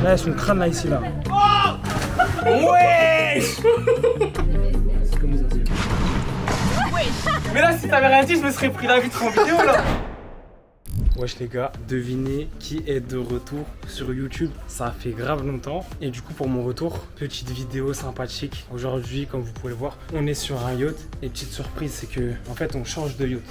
Là, il y a son crâne là, ici, là. Ouais. Mais là, si t'avais rien dit, je me serais pris la vitre en vidéo là. Wesh les gars, devinez qui est de retour sur YouTube. Ça fait grave longtemps. Et du coup pour mon retour, petite vidéo sympathique. Aujourd'hui, comme vous pouvez le voir, on est sur un yacht. Et petite surprise, c'est que en fait on change de yacht.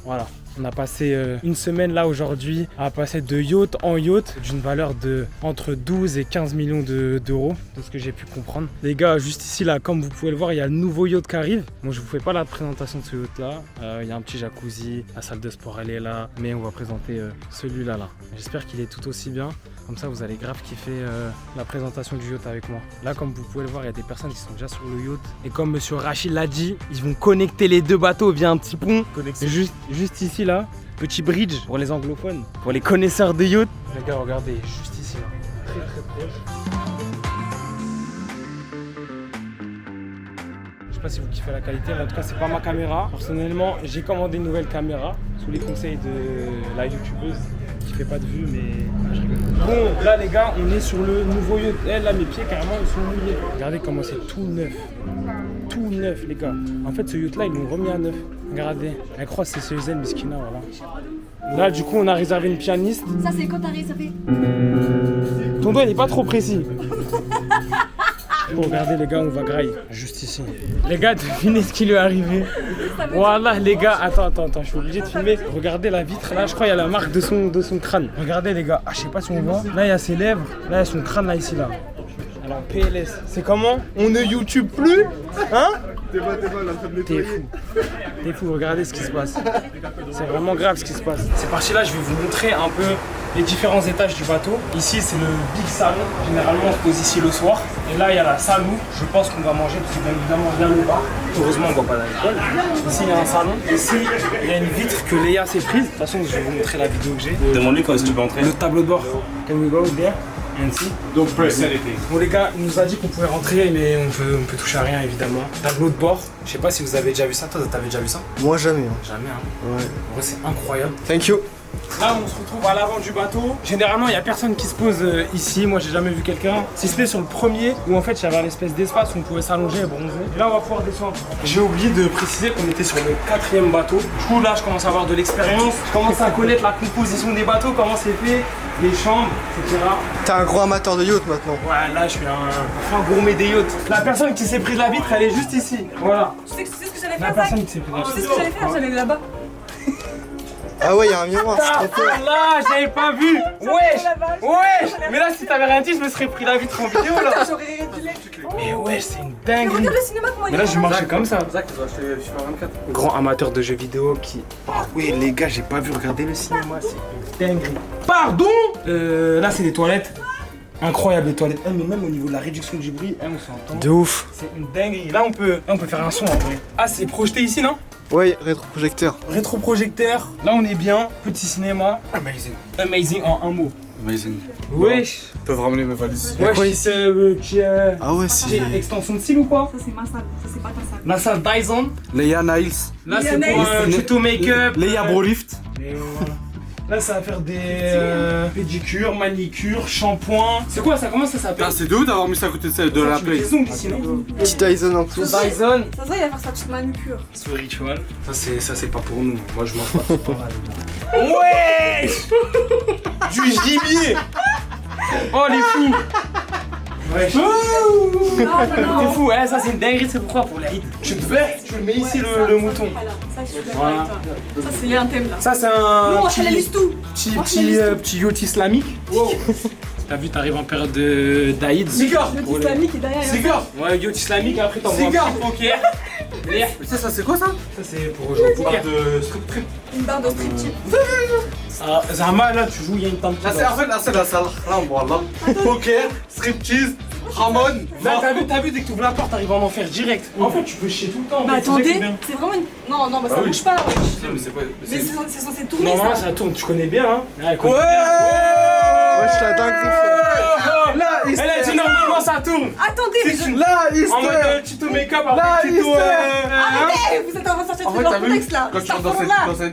Voilà. On a passé une semaine là aujourd'hui à passer de yacht en yacht d'une valeur de entre 12 et 15 millions d'euros, de ce que j'ai pu comprendre. Les gars, juste ici là, comme vous pouvez le voir, il y a le nouveau yacht qui arrive. Bon, je vous fais pas la présentation de ce yacht là. Il y a un petit jacuzzi, la salle de sport elle est là, mais on va présenter celui-là là. J'espère qu'il est tout aussi bien. Comme ça, vous allez grave kiffer la présentation du yacht avec moi. Là, comme vous pouvez le voir, il y a des personnes qui sont déjà sur le yacht. Et comme monsieur Rachid l'a dit, ils vont connecter les deux bateaux via un petit pont. Juste ici, là. Petit bridge pour les anglophones, pour les connaisseurs de yacht. Les gars, regardez, juste ici, là. Très, très proche. Je sais pas si vous kiffez la qualité, mais en tout cas, c'est pas ma caméra. Personnellement, j'ai commandé une nouvelle caméra sous les conseils de la youtubeuse. Qui fait pas de vue, mais je rigole. Bon, là les gars, on est sur le nouveau yacht. Là, mes pieds carrément ils sont mouillés. Regardez comment c'est tout neuf. Tout neuf, les gars. En fait, ce yacht là, ils l'ont remis à neuf. Regardez, elle croit que c'est Cézanne Miskina, voilà. Là, du coup, on a réservé une pianiste. Ça, c'est quand t'as réservé. Ton doigt, il est pas trop précis. Bon, regardez les gars, on va grailler juste ici. Les gars, devinez ce qui lui est arrivé. Voilà les gars, attends, je suis obligé de filmer. Regardez la vitre, là je crois il y a la marque de son crâne. Regardez les gars, je sais pas si on voit. Là il y a ses lèvres, là il y a son crâne là ici là. Alors PLS, c'est comment? On ne YouTube plus? Hein? T'es fou, regardez ce qui se passe. C'est vraiment grave ce qui se passe. C'est parti là, je vais vous montrer un peu les différents étages du bateau. Ici c'est le big salon. Généralement on se pose ici le soir. Et là il y a la salle où je pense qu'on va manger parce que bien évidemment il y a le bar. Heureusement on ne boit pas d'alcool. Ici il y a un salon. Ici il y a une vitre que Léa s'est prise. De toute façon je vais vous montrer la vidéo que j'ai. Demande-lui quand est-ce que tu peux entrer. Le tableau de bord. Can we go there? Donc press anything. Bon les gars, il nous a dit qu'on pouvait rentrer mais on peut toucher à rien évidemment. Tableau de bord, je sais pas si vous avez déjà vu ça, toi t'avais déjà vu ça? Moi jamais. Jamais hein. Ouais. En vrai c'est incroyable. Thank you. Là on se retrouve à l'avant du bateau. Généralement il n'y a personne qui se pose ici, moi j'ai jamais vu quelqu'un. Si ce n'est sur le premier où en fait il y avait un espèce d'espace où on pouvait s'allonger et bronzer. Et là on va pouvoir descendre. J'ai oublié de préciser qu'on était sur le 4e bateau. Du coup là je commence à avoir de l'expérience. Je commence à connaître la composition des bateaux, comment c'est fait, les chambres, etc. T'es un gros amateur de yacht maintenant. Ouais là je suis un fan gourmet des yachts. La personne qui s'est prise la vitre elle est juste ici. Voilà. Tu sais ce que j'allais La faire, personne Zach? qui s'est prise la Tu vitre. sais ce que j'allais faire? J'allais aller là-bas. Ah ouais, il y a un miroir. Là, j'avais pas vu. Wesh. Mais là, si t'avais rien dit, je me serais pris la vitre en vidéo là. J'aurais réglé. Mais wesh, c'est une Mais dinguerie. regarde le cinéma comment il Mais là, je est. marchais comme ça. Zach, tu dois acheter FIFA 24. Grand amateur de jeux vidéo qui. Ah ouais, les gars, j'ai pas vu regarder le cinéma, c'est une dinguerie. Pardon. Là, c'est des toilettes. Incroyable les toilettes. Mais même au niveau de la réduction du bruit, on s'entend. De ouf. C'est une dinguerie. Là, on peut faire un son en vrai. Ah, c'est projeté ici, non? Ouais, rétroprojecteur. Rétroprojecteur. Là, on est bien. Petit cinéma. Amazing. Amazing en un mot. Amazing. Wesh. Ils peuvent ramener mes valises. Wesh, quoi c'est Ah ouais, c'est c'est. extension de cils ou quoi? Ça, c'est ma salle. Ça, c'est pas ta salle. La salle Dyson. Leia Niles. Là, Leia c'est pour un Niles. tuto make-up. Leia Brolift. Et voilà. Là, ça va faire des pédicures, manicures, shampoing. C'est quoi ça? Comment ça s'appelle? C'est de où d'avoir mis ça à côté de la Tu play? fais des ongles ici, non? Petit Dyson en plus. Dyson. Ça, il va faire sa petite manucure. Spiritual. Ça c'est pas pour nous. Moi, je mange pas. Ouais. Du gibier. Oh, les fous. Ouais. T'es fou, hein, ça c'est une dinguerie, c'est pourquoi? Pour les hits. Tu le mets ici le mouton. Ça, je suis d'accord Voilà. avec toi. Ça, c'est les thème là. Ça c'est Nous, un on réalise tout. petit yacht islamique. Wow. T'as vu, t'arrives en période d'Aïd. Cigare. Le islamique est derrière. Cigare. Ouais, yacht islamique, après t'envoies un Cigare. petit poker. L'air. Ça c'est quoi ça? Ça c'est pour jouer au poker. De strip trip. Une barre de striptease. Ah, Zama, là tu joues, il y a une tente. Là c'est la salle. Là on boit là. Poker, striptease, Ramon. Là t'as vu, dès que tu ouvres la porte, t'arrives à en faire direct. En fait, tu peux chier tout le temps. Bah c'est ça qui est attendez, bien. c'est vraiment une. Non, bah ça Ah oui. bouge pas. Ouais. Mais c'est pas. Mais c'est censé tourner Normalement, ça. ça tourne, tu connais bien, hein. Ouais, Wesh, la dinguerie, frère. Elle a dit normalement ça tourne. Attendez, mais je... Là, En mode Easter. tuto make-up, Là, après tuto... Arrêtez, vous êtes en train de sortir En de fait, leur t'as vu, contexte là. quand tu rentres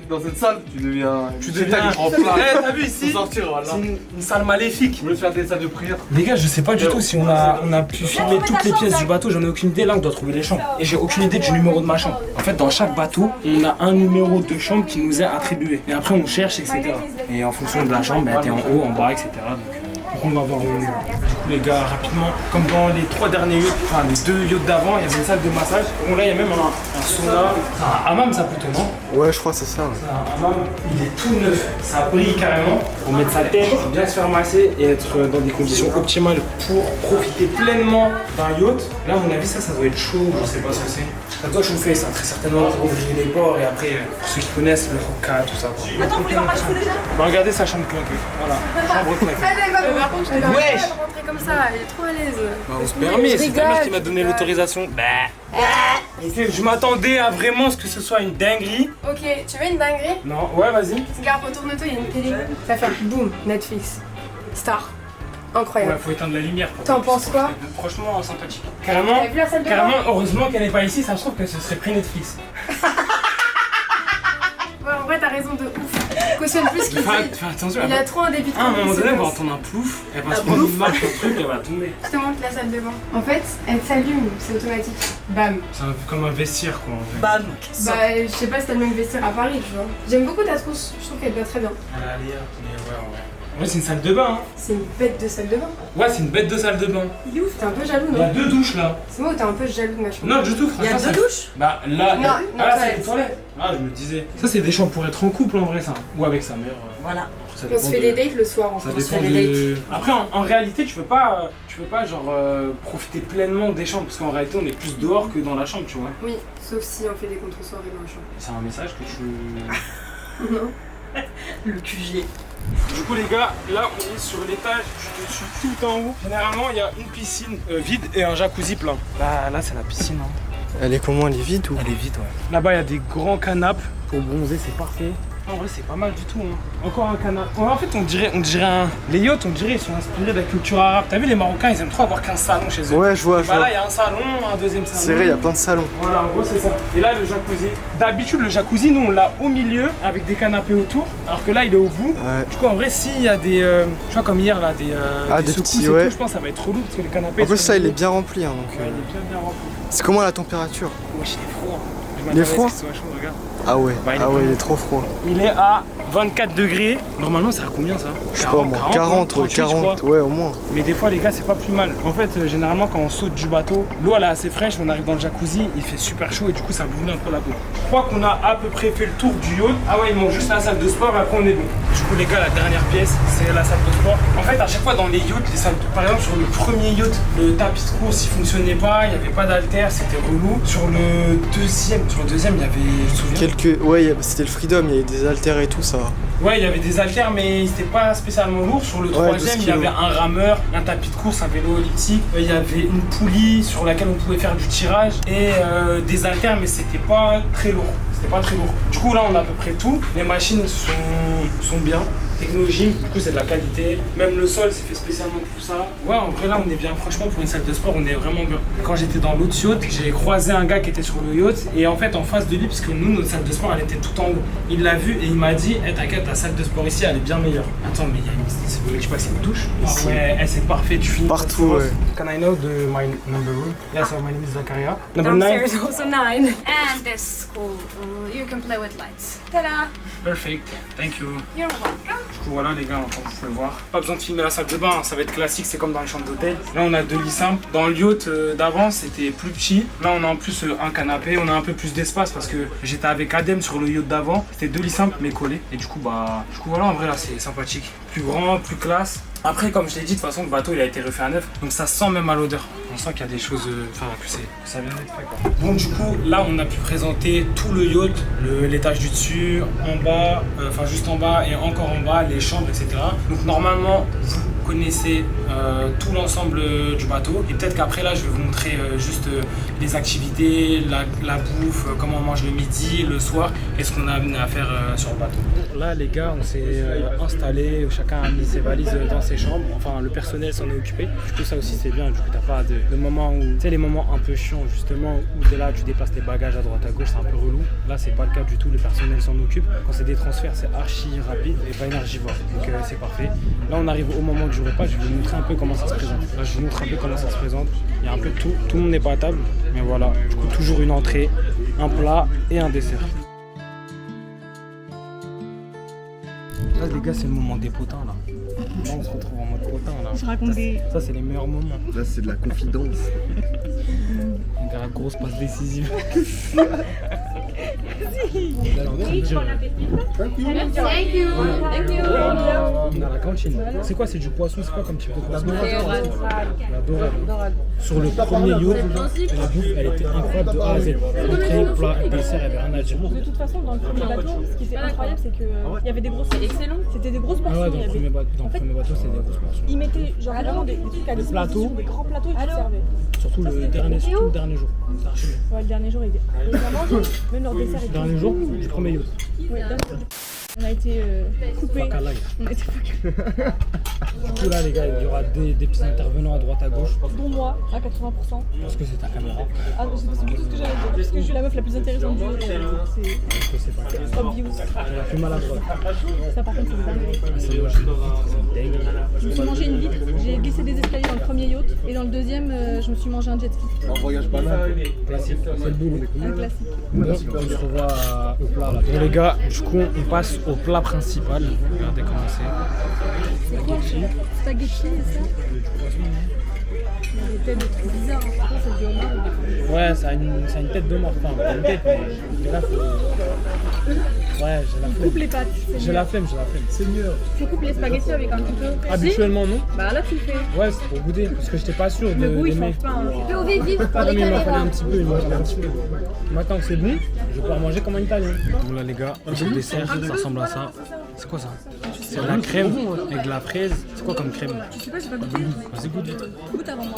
dans cette salle, tu deviens. Tu deviens... en plein. Eh, t'as vu ici? Faut sortir, voilà. C'est une salle maléfique. Je voulais faire des salles de prière. Les gars, je sais pas du tout si on a pu filmer toutes les pièces du bateau, j'en ai aucune idée. Là, on doit trouver les chambres. Et j'ai aucune idée du numéro de ma chambre. En fait, dans chaque bateau, on a un numéro de chambre qui nous est attribué. Et après, on cherche, etc. Et en fonction de la chambre, bah, t'es en haut, en bas, etc. Donc on va voir le numéro. Du coup, les gars, rapidement, comme dans les 3 derniers yachts, enfin les 2 yachts d'avant, il y avait une salle de massage. Bon, là, il y a même un sauna. C'est un hammam, ça plutôt, non? Ouais, je crois que c'est ça. Ouais. C'est un hammam, il est tout neuf, ça brille carrément. Pour mettre sa tête, bien se faire masser et être dans des conditions optimales pour profiter pleinement d'un yacht. Là, à mon avis, ça doit être chaud, je sais pas ce que c'est. Ça doit chauffer, ça, très certainement pour ouvrir les ports et après, pour ceux qui connaissent le hookah, tout ça. Attends, vous voulez voir ma cheveux déjà? Bah, regardez sa chambre claquée. Voilà, chambre claquée. Allez, va, par contre, je vais Wesh. rentrer comme ça, elle est trop à l'aise. Bah, on se permet, c'est ta mère qui m'a donné l'autorisation. Je m'attendais à vraiment ce que ce soit une dinguerie. Ok, tu veux une dinguerie? Non, ouais, vas-y. Regarde, retourne-toi, il y a une télé. Ça fait boum, Netflix. Star. Incroyable. Ouais, faut éteindre la lumière. T'en penses quoi? Franchement, sympathique. Carrément, T'as vu la salle de bain? carrément, heureusement qu'elle n'est pas ici, ça se trouve que ce serait pris Netflix. Ouais, en vrai, t'as raison de ouf. Cautionne plus qu'il Fais dit. attention, Il a trop un débit de à un moment donné, on va confiance. entendre un plouf, elle va se prendre une marche, un truc, elle va tomber. Je te montre la salle de bain. En fait, elle s'allume, c'est automatique. Bam. C'est comme un vestiaire, quoi. En fait. Bam. Bah, je sais pas si t'as le même vestiaire à Paris, tu vois. J'aime beaucoup ta trousse, je trouve qu'elle va très bien. Elle a l'air, mais ouais. Ouais, c'est une salle de bain, hein. C'est une bête de salle de bain. Ouais, c'est une bête de salle de bain. Il est ouf, t'es un peu jaloux, Il y a non? 2 douches là. C'est moi ou t'es un peu jaloux de ma chambre? Non, du tout, Il y a franchement. 2 douches? Bah là, Non, ah non, là c'est toilette. les toilettes. Ah, je me disais. Ça, c'est des chambres pour être en couple en vrai, ça. Ou avec sa mère. Voilà. Ça On se fait des dates le soir en Ça fait. dépend de... Après, en réalité, tu peux pas genre profiter pleinement des chambres parce qu'en réalité, on est plus dehors que dans la chambre, tu vois. Oui, sauf si on fait des contre-soirées dans la chambre. C'est un message que tu... Non. Le QG. Du coup, les gars, là, on est sur l'étage du dessus, tout en haut. Généralement, il y a une piscine vide et un jacuzzi plein. Là, c'est la piscine. Hein. Elle est comment? Elle est vide ou? Elle est vide, ouais. Là-bas, il y a des grands canapes pour bronzer, c'est parfait. En vrai, c'est pas mal du tout. Hein. Encore un canapé. En fait, on dirait les yachts, on dirait, ils sont inspirés de la culture arabe. T'as vu, les Marocains, ils aiment trop avoir qu'un salon chez eux. Ouais, je vois, Bah là, il y a un salon, un deuxième salon. C'est vrai, il y a plein de salons. Voilà, en gros, c'est ça. Et là, le jacuzzi. D'habitude, le jacuzzi, nous, on l'a au milieu avec des canapés autour. Alors que là, il est au bout. Ouais. Du coup, en vrai, s'il y a des. Tu vois, comme hier, là, des des secousses petits, et ouais. tout, je pense que ça va être relou parce que les canapés. En plus, sont ça, il est au bien rempli. Hein, donc, milieu. Ouais, il est bien rempli. C'est comment la température? Wesh, il est froid. Il est froid? Soit chaud, regarde. Ah ouais, Bah, il est ah ouais, pas il bon. est trop froid. Il est à 24 degrés. Normalement, ça a combien ça? Je sais pas moi, 40, 38, je 40, crois. ouais, au moins. Mais des fois, les gars, c'est pas plus mal. En fait, généralement, quand on saute du bateau, l'eau elle est assez fraîche, on arrive dans le jacuzzi, il fait super chaud et du coup, ça brûle un peu la peau. Je crois qu'on a à peu près fait le tour du yacht. Ah ouais, il manque juste la salle de sport et après, on est bon. Du coup, les gars, la dernière pièce, c'est la salle de sport. En fait, à chaque fois dans les yachts, par exemple, sur le premier yacht, le tapis de course, il fonctionnait pas, il n'y avait pas d'haltère, c'était relou. Sur le deuxième, il y avait, je me souviens. Ouais, c'était le Freedom, il y avait des haltères et tout ça. Ouais, il y avait des haltères, mais c'était pas spécialement lourd. Sur le troisième, il y avait un rameur, un tapis de course, un vélo elliptique. Il y avait une poulie sur laquelle on pouvait faire du tirage et des haltères, mais c'était pas très lourd. C'était pas très lourd. Du coup, là, on a à peu près tout. Les machines sont bien. Technologie, du coup, c'est de la qualité. Même le sol, c'est fait spécialement pour ça. Ouais, en vrai, là, on est bien. Franchement, pour une salle de sport, on est vraiment bien. Quand j'étais dans l'autre yacht, j'ai croisé un gars qui était sur le yacht. Et en fait, en face de lui, parce que nous, notre salle de sport, elle était tout en haut. Il l'a vu et il m'a dit, hey, t'inquiète, ta salle de sport ici, elle est bien meilleure. Attends, mais il y a une. Je sais pas si c'est une douche. Ah ouais, c'est parfait. Tu finis. Partout, ouais. Can I know my number room? Yes, so my name is Zakaria. Number 9. Downstairs also 9. And this school, you can play with lights. Ta-da! Perfect. Thank you. You're welcome. Du coup, voilà les gars, comme vous pouvez voir. Pas besoin de filmer la salle de bain, ça va être classique, c'est comme dans les chambres d'hôtel. Là, on a 2 lits simples. Dans le yacht d'avant, c'était plus petit. Là, on a en plus un canapé, on a un peu plus d'espace parce que j'étais avec Adem sur le yacht d'avant. C'était 2 lits simples mais collés. Et du coup, voilà, en vrai, là, c'est sympathique. Plus grand, plus classe. Après, comme je l'ai dit, de toute façon, le bateau il a été refait à neuf, donc ça sent même à l'odeur. On sent qu'il y a des choses, que ça vient d'être fait quoi. Bon, du coup, là on a pu présenter tout le yacht, l'étage du dessus, en bas, juste en bas et encore en bas, les chambres, etc. Donc normalement, vous connaissez tout l'ensemble du bateau. Et peut-être qu'après là, je vais vous montrer juste les activités, la bouffe, comment on mange le midi, le soir et ce qu'on a amené à faire sur le bateau. Là, les gars, on s'est installés, chacun a mis ses valises dans ses chambres. Enfin, le personnel s'en est occupé. Du coup, ça aussi, c'est bien. Du coup, t'as pas de moments où, tu sais, les moments un peu chiants, justement, où t'es là, tu déplaces tes bagages à droite à gauche, c'est un peu relou. Là, c'est pas le cas du tout. Le personnel s'en occupe. Quand c'est des transferts, c'est archi rapide et pas énergivore. Donc, c'est parfait. Là, on arrive au moment du repas. Je vais vous montrer un peu comment ça se présente. Là, je vous montre un peu comment ça se présente. Il y a un peu de tout. Tout le monde n'est pas à table. Mais voilà. Du coup, toujours une entrée, un plat et un dessert. Là, les gars, c'est le moment des potins, là. Là, on se retrouve en mode potin, là. Je raconte des... Ça, c'est les meilleurs moments. Là, c'est de la confidence. On dirait la grosse passe décisive. Thank you. On a la cantine. C'est quoi? C'est du poisson? C'est quoi comme type de poisson? La dorade. Sur le premier yacht, la bouffe, elle était incroyable de A à Z. Entrée, plat, dessert, il n'y avait rien à dire. De toute façon, dans le premier bateau, ce qui était incroyable, c'est qu'il y avait des grosses... Excellent. C'était des grosses Ah portions. ouais, dans il y le avait... premier bateau, c'était des grosses portions. Ils mettaient genre vraiment des trucs à disposition, plateaux. des grands plateaux et ils servaient. Surtout le dernier jour. C'est archi bien. Ouais, le dernier jour, ils étaient à manger, même leur dessert Le était... dernier jour du premier yacht. Ouais, le dernier jour. On a été coupés. Pas qu'à l'ail. On a été Du coup, là, les gars, il y aura des petits intervenants à droite à gauche. dont moi, à 80%. Parce que c'est ta caméra. Ah, c'est tout ce que j'allais dire. Parce que je suis la meuf la plus intéressante du monde. Parce que c'est pas grave. C'est obvious. J'ai la plus maladroite. Ça, par contre, c'est dingue. C'est moi, j'ai une dingue. Je me suis mangé une vitre, j'ai glissé des escaliers dans le premier yacht. Et dans le deuxième, je me suis mangé un jet ski. En voyage banal. Classique, c'est le boulot. Un classique. Bon, on se revoit au plat là. Bon les gars, du coup on passe au plat principal. Regardez comment c'est. C'est quoi ça? Spaghetti, c'est ça? Il y a des têtes de trucs bizarres. Je sais pas, c'est du homard ou des... Ouais, ça a une tête de mort. Enfin, pas une tête, mais là, faut... Ouais, j'ai la Coupe flemme. les pâtes. J'ai la flemme. Seigneur. Tu coupes les spaghettis avec un couteau. Habituellement non. Bah là tu le fais. Ouais, c'est pour goûter, parce que j'étais pas sûr de Le goût il d'aimer. change pas. Hein. POV vivre pour Ah les mais il m'a fallu caméras. un petit peu, Maintenant que c'est bon, je vais pouvoir manger comme un italien. Bon là les gars, le dessert, ça ressemble à ça. C'est quoi ça? C'est de la crème avec de la fraise. C'est quoi comme crème? Je sais pas, j'ai pas goûté. Vas-y goûte vite. Goûte avant moi.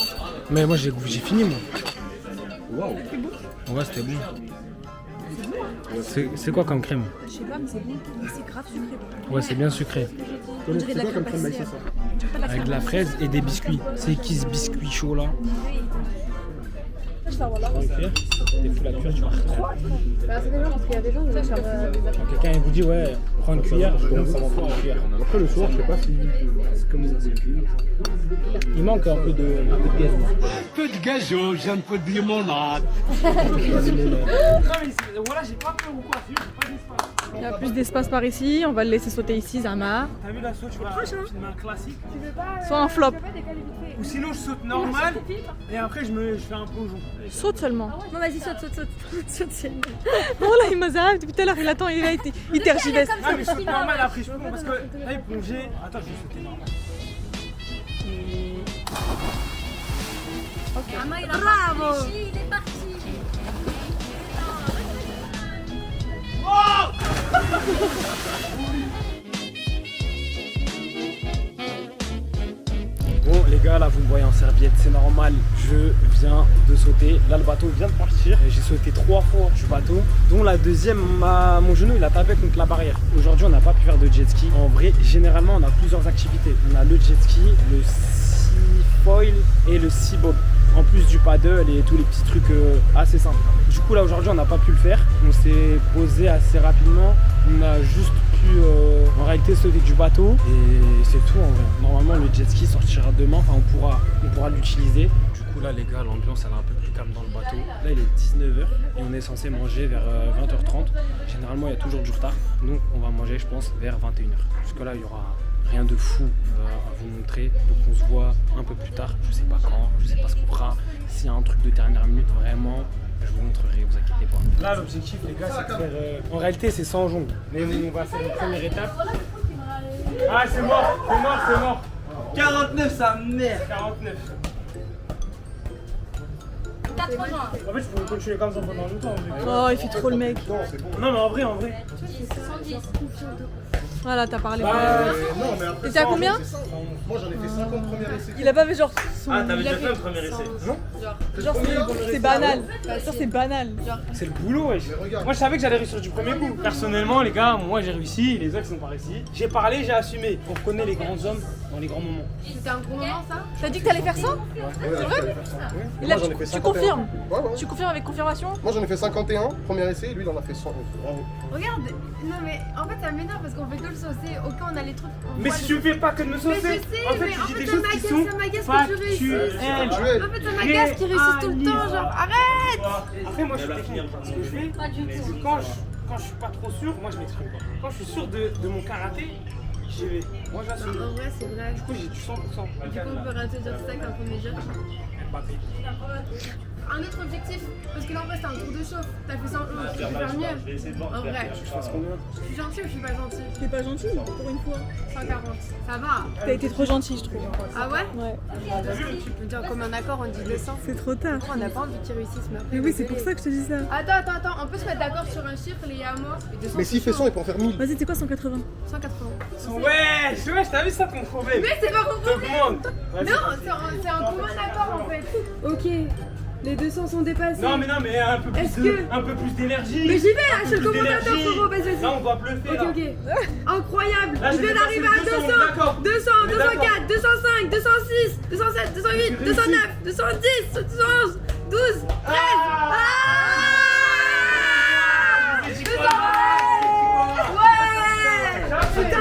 Mais moi j'ai fini moi. Waouh. Ouais c'était bon. C'est quoi comme crème? Je sais pas, mais c'est bon. C'est grave sucré. Ouais c'est bien sucré. On dirait de la crème pâtissière. On dirait pas de la Avec crème. de la fraise et des biscuits. C'est qui ce biscuit chaud là? Ça, voilà. Prends une cuillère. T'es fou la cuillère, tu vas. Bah, c'est des gens, parce qu'il y a des gens qui Quand quelqu'un il vous dit ouais, prends une cuillère, je commence à prendre une cuillère. Après, le soir, je sais pas si c'est comme ça. Il manque un peu de gaz. Peu de gazon, j'aime pas dire mon âge. Voilà, j'ai pas peur ou quoi, c'est juste pas d'espace. Il y a plus d'espace par ici. On va le laisser sauter ici, Zama. T'as vu la saut, tu vas filmer un classique. Soit un flop. Ou sinon je saute normal et après je fais un plongeon. Saute seulement. Non, vas-y, saute. Saute, c'est mieux. Voilà, il m'a zappé depuis tout à l'heure. Il attend, il a été. Il tergiverse. Ah mais je saute normal après je plonge parce que là il plongeait. Attends, je vais sauter normal. Bravo. Il est parti. Bon les gars, là vous me voyez en serviette, c'est normal, je viens de sauter. Là le bateau vient de partir et j'ai sauté 3 fois du bateau, dont la deuxième, mon genou il a tapé contre la barrière. Aujourd'hui on n'a pas pu faire de jet ski. En vrai, généralement on a plusieurs activités. On a le jet ski, le sea foil et le sea bob. En plus du paddle et tous les petits trucs assez simples. Du coup là aujourd'hui on n'a pas pu le faire. On s'est posé assez rapidement. On a juste pu en réalité sauter du bateau et c'est tout en vrai. Normalement le jet ski sortira demain, enfin on pourra l'utiliser. Du coup là les gars, l'ambiance elle est un peu plus calme dans le bateau. Là il est 19h et on est censé manger vers 20h30. Généralement il y a toujours du retard. Donc on va manger je pense vers 21h. Jusque là il y aura rien de fou à vous montrer, donc on se voit un peu plus tard, je sais pas quand, je sais pas ce qu'on fera, s'il y a un truc de dernière minute vraiment, je vous montrerai, vous inquiétez pas. Là l'objectif les gars c'est de faire, en réalité c'est 100 jongles, mais on va faire une première étape. Ah c'est mort 49, sa mère. 49. 80. En fait je pourrais continuer comme ça pendant longtemps. Oh, il fait trop le mec. Non mais en vrai. 110. Voilà, t'as parlé. Non, mais après. Et t'es à combien? Moi, j'en ai fait 50 premiers essais. Il a pas fait genre. Ah, t'avais déjà fait un premier essai? Non. Genre c'est banal. Genre c'est banal. C'est le boulot, wesh. Moi, je savais que j'allais réussir du premier coup. Personnellement, les gars, moi j'ai réussi, les autres ils sont pas réussi. J'ai parlé, j'ai assumé. On reconnaît les grands hommes dans les grands moments. C'était un gros moment ça? T'as dit que t'allais faire ça? C'est vrai? Et là, Moi, j'en ai fait tu 51. confirmes? Ouais, ouais. Tu confirmes avec confirmation? Moi, j'en ai fait 51, premier essai, et lui, il en a fait 100. Bravo. Regarde, non mais en fait ça m'énerve parce qu'on fait que le saucer. Ok, on a les trucs. on Mais voit si les- tu fais pas que de me Mais saucer, je sais, en fait, mais tu en dis fait des ça choses qui sont m'agace que tu réussisses. factuelles. En fait ça m'agace qu'ils réussissent tout le temps, genre arrête! Après, moi je suis technique. Ce que je fais, c'est quand je suis pas trop sûr, moi je m'exprime pas. Quand je suis sûr de mon karaté, j'y vais. Moi j'assume. En vrai c'est vrai. Du coup, j'ai du 100%. Du coup on peut rien te dire ça quand on est jeune. Mbappé. Un autre objectif, parce que là en vrai c'est un tour de chauffe. T'as fait 111, tu peux faire mieux. En vrai, Je fasse combien? je suis gentille ou je suis pas gentille? T'es pas gentil pour une fois. 140, ça va. T'as été trop gentil, je trouve. Ah ouais? Ouais. On dit comme un accord, on dit 200. C'est trop tard. On n'a pas envie qu'ils réussissent, mais après. Mais oui, c'est pour ça que je te dis ça. Attends, on peut se mettre d'accord sur un chiffre, les et moi. Mais s'il fait 100, il peut en faire 1000. Vas-y, c'est quoi 180? 180. Ouais, t'as vu ça ton problème? Mais c'est pas mon problème! T'augmentes. Vas-y. Non, c'est un commun accord en fait. Ok, les 200 sont dépassés. Non, mais un peu Est-ce plus que- un peu plus d'énergie. Mais j'y vais là, Un je peu suis le plus commentateur, d'énergie. frérot, vas-y. Là, on va bluffer. Ok, là. ok. Incroyable! Là, Je j'ai viens dépassé d'arriver à les 200, 200, d'accord. 200, On est 204, 205, 206, 207, 208, 209, 210, 211, 12, 13. Ah! J'ai dit 200. quoi? Ouais! Putain!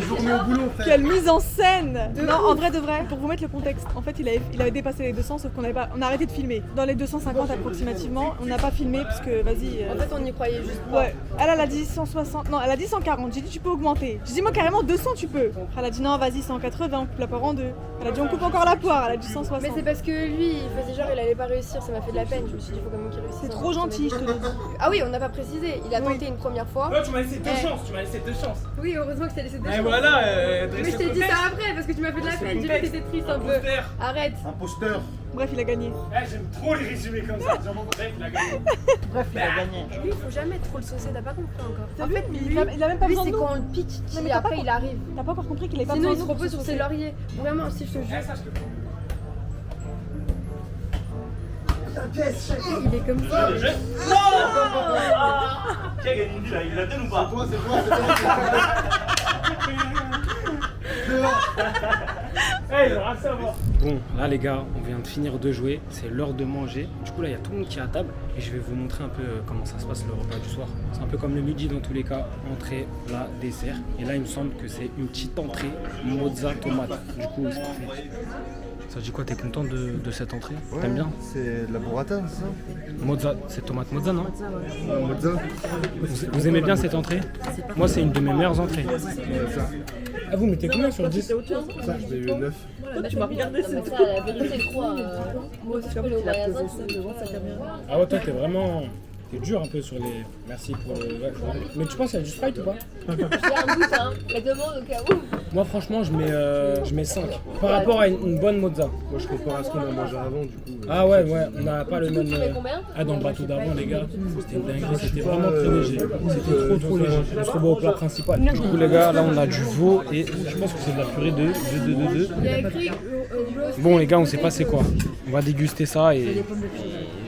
Journée au boulot, frère. Quelle mise en scène! Non, en vrai de vrai, pour vous mettre le contexte, en fait il avait dépassé les 200 sauf qu'on on a arrêté de filmer. Dans les 250 approximativement, on n'a pas filmé parce que vas-y. En fait, on y croyait juste pas. Ouais, elle a dit 160, non elle a dit 140, j'ai dit tu peux augmenter. J'ai dit moi carrément 200 tu peux. Elle a dit non vas-y 180, on coupe la poire en deux. Elle a dit on coupe encore la poire, elle a dit 160. Mais c'est parce que lui, il faisait genre il allait pas réussir, ça m'a fait de la peine. Je me suis dit, faut quand même qu'il réussisse. C'est trop gentil, je te le dis. Ah oui, on n'a pas précisé. Il a tenté une première fois. Là, tu m'as laissé deux Eh. chances. Tu m'as laissé deux chances. Oui, heureusement que je t'ai laissé deux Et chances. voilà, Mais je t'ai dit ça après parce que tu m'as fait de la C'est peine. J'ai vu que contexte. t'étais triste un peu. Imposteur. Arrête. Imposteur. Bref il a gagné. J'aime trop les résumés comme ça. Genre, bref, il a gagné. Lui, il faut jamais trop le saucer, t'as pas compris encore. T'as En vu, fait, il a même pas lui, besoin de c'est nous. quand on le pique Non, mais qui t'as après pas- il arrive. T'as pas encore compris qu'il avait pas Sinon, besoin il se de nous repose pour sur ses lauriers. Vraiment, si je te jure. Ça, je te fais. Il est comme ça. Qui a gagné une vie là? Il la donne ou pas? Toi, c'est toi, c'est Hey, il aura ça à voir. Bon, là les gars, on vient de finir de jouer, c'est l'heure de manger. Du coup là, il y a tout le monde qui est à table et je vais vous montrer un peu comment ça se passe le repas du soir. C'est un peu comme le midi dans tous les cas, entrée, plat, dessert. Et là, il me semble que c'est une petite entrée, mozza tomate. Du coup, c'est parfait. Ça dit quoi? T'es content de cette entrée? T'aimes bien? C'est de la burrata, c'est ça? Mozza, c'est tomate mozza, non? Mozza. Vous aimez bien cette entrée? Moi, c'est une de mes meilleures entrées. Ah, vous mettez combien sur 10? Ça, je l'ai eu 9. Tu m'as regardé, c'est Ça, la vérité, je crois. Moi aussi, je peux aller au magasin. Ah ouais, toi, t'es vraiment... T'es dur un peu sur les... Merci pour le... ouais. Mais tu penses qu'il y a du Sprite ou pas? J'ai un doute, hein. La demande au cas où. Moi, franchement, je mets 5. Par rapport à une bonne mozza. Moi, je compare à ce qu'on a mangé avant, du coup. Ah ouais, on n'a pas le même... Tu mets combien? Ah, dans le bateau d'avant, les gars, c'était une dinguerie, c'était vraiment très léger. C'était trop léger. On se revoit au plat principal. Du coup, les gars, là, on a du veau et je pense que c'est de la purée de... Il y a écrit roast. Bon, les gars, on sait pas c'est quoi. On va déguster ça et...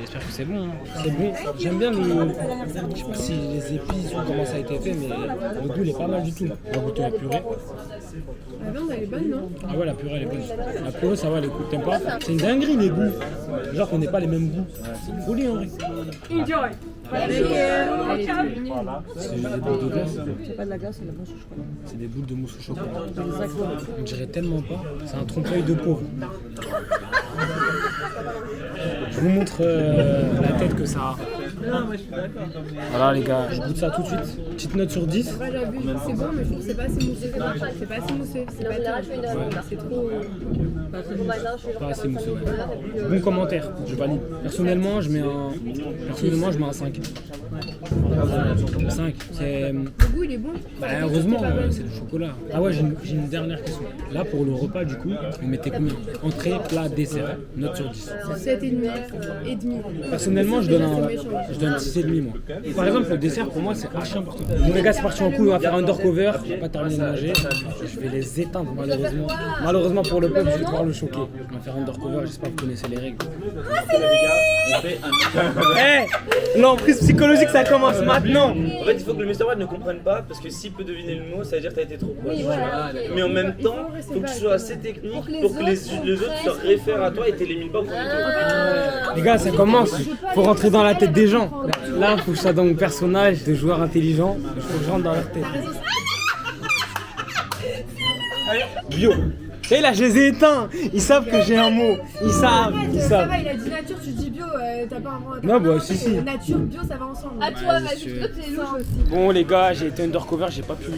J'espère que c'est bon. Hein. C'est bon. J'aime bien le... Je sais pas si les épices ou comment ça a été fait, mais le goût, il est pas mal du tout. On va goûter la purée. La viande, elle est bonne, non? Ah ouais, la purée elle est bonne. La purée ça va, les goûts, t'aimes pas? C'est une dinguerie les goûts. Genre qu'on n'ait pas les mêmes goûts. C'est une folie en vrai. Enjoy. Elle est trop mignonne. C'est des boules de glace. C'est pas de la glace, c'est de la mousse au chocolat. C'est des boules de mousse au chocolat. On dirait tellement pas. C'est un trompe-l'œil de pauvre. Je vous montre la tête que ça a. Voilà les gars, je goûte ça tout de suite. Petite note sur 10. Ouais, j'avoue, c'est bon, mais je trouve que c'est pas assez mousseux. C'est pas assez mousseux. C'est pas c'est trop. Pas assez mousseux, ouais. Bon commentaire, je valide. Personnellement, je mets un 5. 5. C'est. Le goût, il est bon. Bah, heureusement, c'est le chocolat. Ah ouais, j'ai une dernière question. Là, pour le repas, du coup, vous mettez combien? Entrée, plat, dessert. Note sur 10. 7,5 et demi. Personnellement, je donne 6,5 moi. Par exemple, le dessert, pour moi, c'est archi important. Bon, les gars, c'est parti en couille, on va faire un undercover. Je vais pas terminer de manger. Je vais les éteindre, malheureusement. Malheureusement pour le peuple, je vais devoir le choquer. On va faire un undercover, j'espère que vous connaissez les règles. L'emprise psychologique, ça commence maintenant. En fait, il faut que le Mr. White ne comprenne pas, parce que s'il peut deviner le mot, ça veut dire que t'as été trop proche. Mais en même temps, il faut que tu sois assez technique pour que les autres se réfèrent à toi et t'élimines pas au premier tour. Les gars, ça commence. Faut rentrer dans la tête des gens. Là, faut que je sois dans mon personnage de joueur intelligent. Il faut que je rentre dans leur tête. Bio. Et là, je les ai éteints. Ils savent que j'ai un mot. Ils savent. Ça va, il a dit nature, tu dis bio, t'as pas un mot. Non, bah si. Nature, bio, ça va ensemble. À toi, vas-y, toi t'es louche aussi. Bon les gars, j'ai été undercover, j'ai pas pu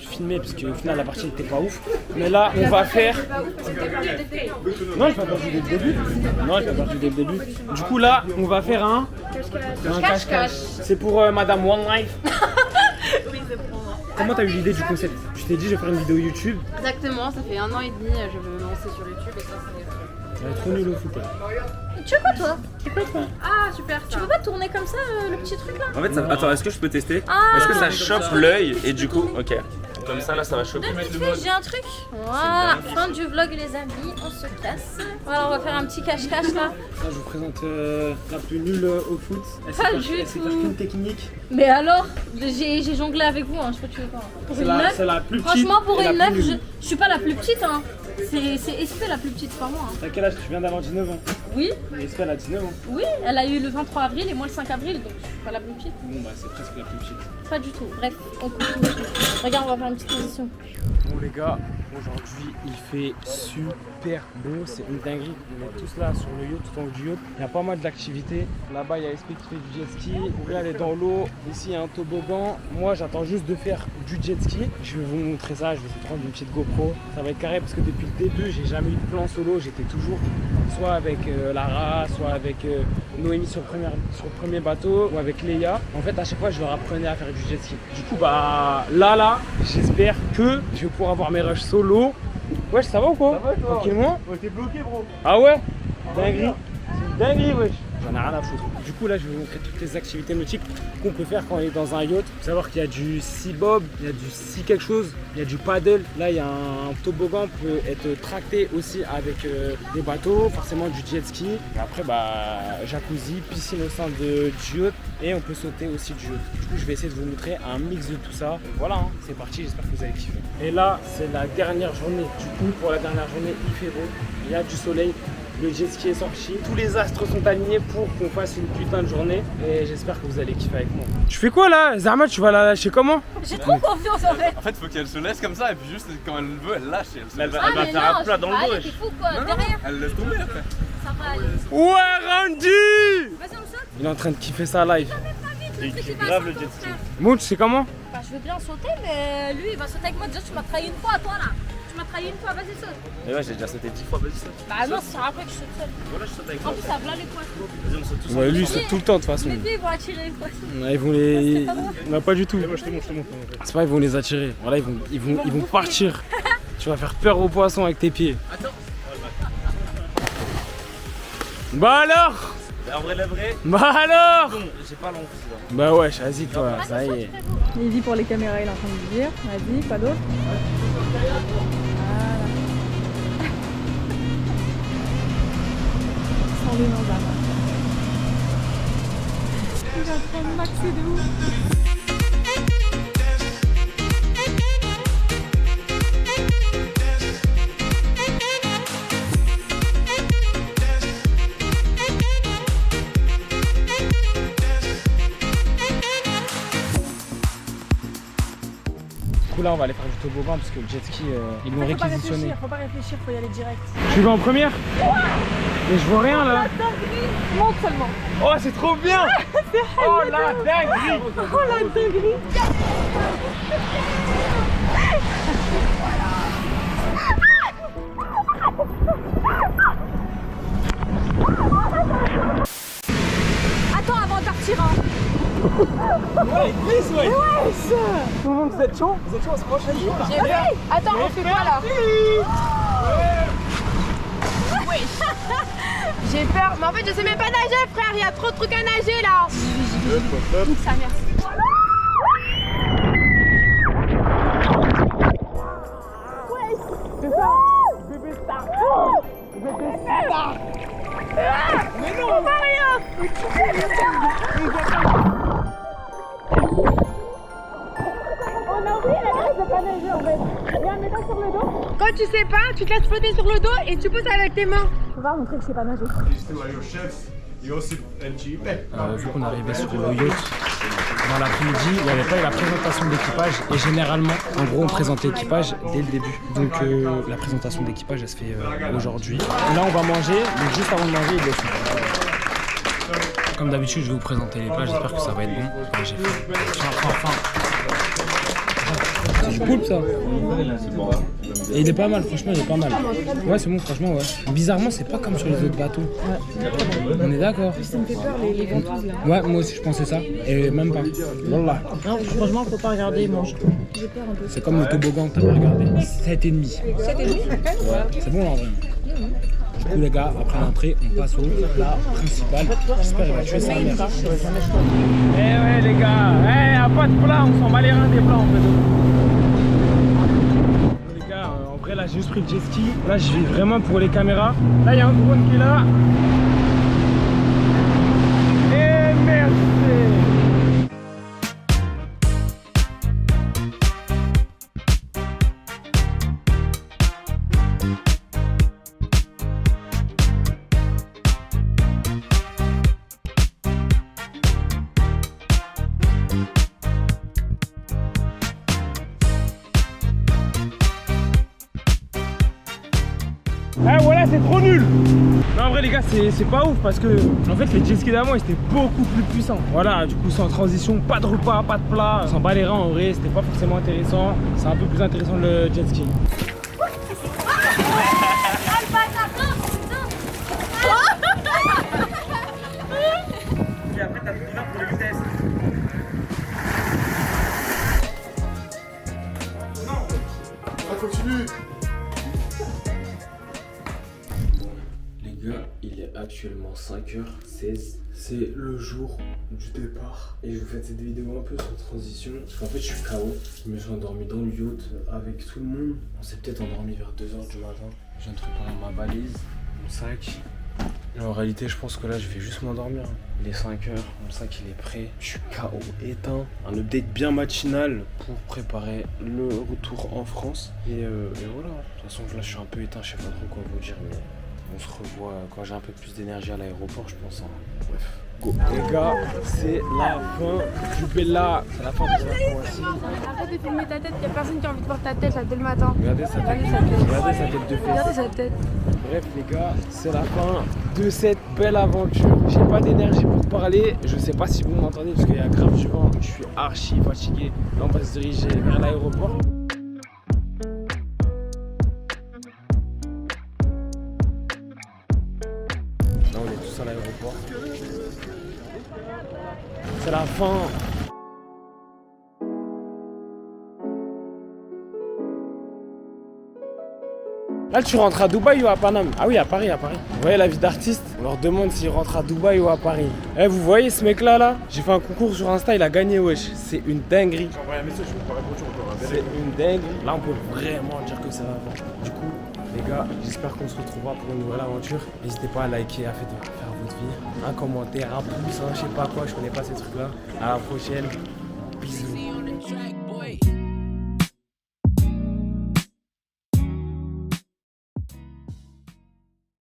filmer parce qu'au final la partie était pas ouf. Mais là, on va faire. Non, j'ai pas perdu dès le début. Du coup là, on va faire un cache-cache. C'est pour Madame One Life. Oui, c'est pour moi. Comment t'as eu l'idée du concept? Je t'ai dit, je vais faire une vidéo YouTube. Exactement, ça fait 1 an et demi, je veux me lancer sur YouTube et ça c'est. Ça va être trop nul au foot. Tu veux quoi toi? Ah super. Tu peux pas tourner comme ça le petit truc là? En fait, attends, est-ce que je peux tester? Ah, Est-ce que ça chope l'œil et du coup, ok. Comme ça, là, ça va choper. J'ai un truc. Voilà, fin du vlog les amis, on se casse. Voilà, on va faire un petit cache-cache là. Là, je vous présente la plus nulle au foot. Elle Pas du sait faire qu'une technique. Mais alors, j'ai jonglé avec vous, hein, je sais pas tu veux quoi. Pour une meuf, C'est la plus petite. franchement pour et la une plus meuf, nulle. je suis pas la plus petite hein. C'est Espé la plus petite, c'est pas moi. Hein. T'as quel âge? Tu viens d'avoir 19 ans. Oui, Espère, elle a 19 ans. oui, elle a eu le 23 avril et moi le 5 avril, donc je suis pas la plus petite. Bon bah c'est presque la plus petite. Pas du tout. Bref, on continue. Regarde, on va faire une petite position. Bon les gars, aujourd'hui il fait super beau, c'est une dinguerie. On est tous là sur le yacht, tout en haut du yacht. Il y a pas mal d'activités. Là-bas il y a SP qui fait du jet ski. Ouré elle est dans l'eau. Ici il y a un toboggan. Moi j'attends juste de faire du jet ski. Je vais vous montrer ça, je vais vous prendre une petite GoPro. Ça va être carré parce que depuis le début j'ai jamais eu de plan solo. J'étais toujours soit avec Lara, soit avec Noémie sur le premier bateau ou avec Léa. En fait à chaque fois je leur apprenais à faire du jet ski. Du coup bah là j'espère que je vais pouvoir avoir mes rushs solo. Wesh ça va ou quoi? Ça va toi? Tranquillement? Ouais, t'es bloqué, bro. Ah ouais? Dinguerie. C'est une dinguerie wesh. J'en ai rien à foutre. Du coup là je vais vous montrer toutes les activités nautiques qu'on peut faire quand on est dans un yacht. Faut savoir qu'il y a du sea bob, il y a du sea quelque chose, il y a du paddle. Là il y a un toboggan peut être tracté aussi avec des bateaux, forcément du jet ski. Et après bah jacuzzi, piscine au sein du yacht et on peut sauter aussi du yacht. Du coup je vais essayer de vous montrer un mix de tout ça. Voilà hein, c'est parti, j'espère que vous allez kiffer. Et là c'est la dernière journée. Du coup pour la dernière journée il fait beau, il y a du soleil. Le jet ski est sorti, tous les astres sont alignés pour qu'on fasse une putain de journée et j'espère que vous allez kiffer avec moi. Tu fais quoi là? Zahma, tu vas la lâcher comment? J'ai trop confiance en fait. En fait, faut qu'elle se laisse comme ça et puis juste quand elle veut, elle lâche et elle se Elle laisse. va, elle va mais faire un non, plat dans le dos. t'es fou quoi, derrière. Elle laisse tomber après. Ça va aller. Ouais Randy! Vas-y, on le saute. Il est en train de kiffer sa live. Le truc, il va grave à le 100 jet ton ski. frère. Mout, tu sais comment? Bah, je veux bien sauter, mais lui il va sauter avec moi. Déjà, tu m'as trahi une fois, toi là. Tu m'as trahi une fois, vas-y, saute. Mais ouais, j'ai déjà sauté 10 fois, vas-y, saute. Bah, non, c'est après que je saute seule. Voilà, je saute avec En toi. plus, ça va les points. Vas-y, on saute tous Ouais, lui il ensemble. saute tout le temps de toute façon. Les filles vont attirer une fois. Ouais, ils vont les. Non, pas du tout. Moi, je te montre. C'est pas ils vont les attirer. Voilà, ils vont partir. Tu vas faire peur aux poissons avec tes pieds. Bah alors? En vrai, la vraie, Bah alors? bon, j'ai pas l'envie là. Bah ouais, vas-y toi, ça y est. Il dit pour les caméras, il est en train de dire. Vas-y, pas d'autre. Voilà. Sans lui, non, Zahma. Il est en train de maxer de ouf. Du coup là on va aller faire du toboggan parce que le jet ski ils l'ont Faut pas réquisitionné. faut pas réfléchir, faut y aller direct. Tu vas en première? Mais je vois rien là. Monte seulement. Oh c'est trop bien. Oh la dinguerie. Oh la dinguerie. Attends avant de partir hein. Tout le monde, vous êtes chaud? Vous êtes chaud, on se proche? J'ai peur. Attends, on fait quoi là? J'ai peur. Mais en fait, je sais même pas nager, frère. Il y a trop de trucs à nager là. Nique sa mère. C'est ça! Bébé star! Bébé star! Mais non! On va rien. On a oublié la base de pas nager en fait. Viens, mets-toi sur le dos. Quand tu sais pas, tu te laisses flotter sur le dos et tu pousses avec tes mains. On va montrer que je sais pas nager. Vu qu'on arrivait sur le yacht dans l'après-midi, il n'y avait pas eu la présentation d'équipage et généralement, en gros, on présente l'équipage dès le début. Donc la présentation d'équipage, elle se fait aujourd'hui. Là, on va manger, donc juste avant de manger, il est fait. Comme d'habitude, je vais vous présenter les plats, j'espère que ça va être bon. J'ai faim. C'est cool ça. Et il est pas mal, franchement, il est pas mal. Ouais, c'est bon, franchement, ouais. Bizarrement, c'est pas comme sur les autres bateaux. On est d'accord. Ça me fait peur les ventouses là. Ouais, moi aussi je pensais ça. Et même pas. Voilà. Non, franchement, faut pas regarder, il mange. C'est comme le toboggan, t'as pas regardé. 7,5. 7,5. C'est bon en vrai. Du coup les gars, après l'entrée, on passe au plat principal. J'espère qu'il va tuer sa mère. Eh ouais les gars, y'a pas de plat, on s'en bat les reins des plats en fait. Les gars, en vrai là j'ai juste pris le jet ski. Là je vais vraiment pour les caméras. Là il y a un drone qui est là. Et merci. Ah voilà, c'est trop nul. Non en vrai les gars c'est pas ouf parce que en fait les jet skis d'avant ils étaient beaucoup plus puissants. Voilà, du coup sans transition, pas de repas, pas de plat, on s'en bat les reins en vrai, c'était pas forcément intéressant. C'est un peu plus intéressant le jet ski. Et après t'as plus pour les vitesses. Continue. Les gars, il est actuellement 5h16. C'est le jour du départ. Et je vous fais cette vidéo un peu sans transition. Parce qu'en fait, je suis KO. Je me suis endormi dans le yacht avec tout le monde. On s'est peut-être endormi vers 2h du matin. Je viens de préparer ma valise, mon sac. Et en réalité, je pense que là, je vais juste m'endormir. Il est 5h, mon sac il est prêt. Je suis KO, éteint. Un update bien matinal pour préparer le retour en France. Et voilà. De toute façon, là, je suis un peu éteint. Je sais pas trop quoi vous dire, mais on se revoit quand j'ai un peu plus d'énergie à l'aéroport, je pense. Bref, go. Les gars, c'est la fin du Bella. C'est la fin de la Croatie. Arrête de filmer ta tête, y'a personne qui a envie de voir ta tête là dès le matin. Regardez sa tête. Regardez sa tête de fesse. Regardez sa tête. Bref les gars, c'est la fin de cette belle aventure. J'ai pas d'énergie pour parler. Je sais pas si vous m'entendez parce qu'il y a grave du vent. Je suis archi fatigué. Là on va se diriger vers l'aéroport. Là on est tous à l'aéroport. C'est la fin. Là, tu rentres à Dubaï ou à Paname? Ah oui, à Paris, à Paris. Vous voyez la vie d'artiste? On leur demande s'ils rentrent à Dubaï ou à Paris. Eh, vous voyez ce mec-là, là? J'ai fait un concours sur Insta, il a gagné, wesh. C'est une dinguerie. C'est une dinguerie. Là, on peut vraiment dire que c'est la fin. Du coup, les gars, j'espère qu'on se retrouvera pour une nouvelle aventure. N'hésitez pas à liker, à faire votre vie. Un commentaire, un pouce, je sais pas quoi, je connais pas ces trucs-là. À la prochaine. Bisous.